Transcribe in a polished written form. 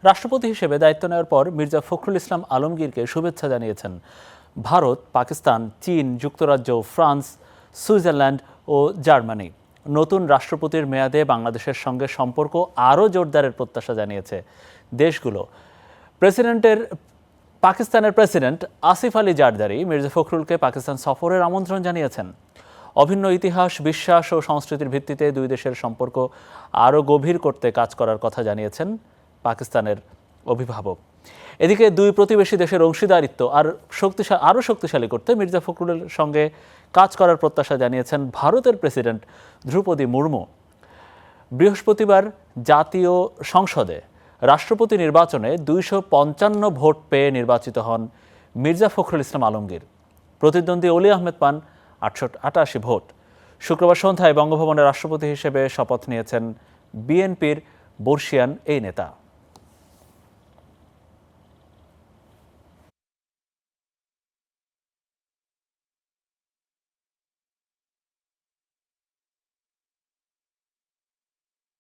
রাষ্ট্রপতি হিসেবে দায়িত্ব নেওয়ার পর মির্জা ফখরুল ইসলাম আলমগীরকে শুভেচ্ছা জানিয়েছেন ভারত, পাকিস্তান, চীন, যুক্তরাজ্য, ফ্রান্স, সুইজারল্যান্ড ও জার্মানি। নতুন রাষ্ট্রপতির মেয়াদে বাংলাদেশের সঙ্গে সম্পর্ক আরও জোরদারের প্রত্যাশা জানিয়েছে দেশগুলো। পাকিস্তানের প্রেসিডেন্ট আসিফ আলী জারদারি মির্জা ফখরুলকে পাকিস্তান সফরের আমন্ত্রণ জানিয়েছেন। অভিন্ন ইতিহাস, বিশ্বাস ও সংস্কৃতির ভিত্তিতে দুই দেশের সম্পর্ক আরও গভীর করতে কাজ করার কথা জানিয়েছেন পাকিস্তানের অভিভাবক। এদিকে দুই প্রতিবেশী দেশের অংশীদারিত্ব আরও শক্তিশালী করতে মির্জা ফখরুলের সঙ্গে কাজ করার প্রত্যাশা জানিয়েছেন ভারতের প্রেসিডেন্ট দ্রৌপদী মুর্মু। বৃহস্পতিবার জাতীয় সংসদে রাষ্ট্রপতি নির্বাচনে 255 ভোট পেয়ে নির্বাচিত হন মির্জা ফখরুল ইসলাম আলমগীর। প্রতিদ্বন্দ্বী অলি আহমেদ পান 88 ভোট। শুক্রবার সন্ধ্যায় বঙ্গভবনে রাষ্ট্রপতি হিসেবে শপথ নিয়েছেন বিএনপির বর্ষিয়ান এই নেতা।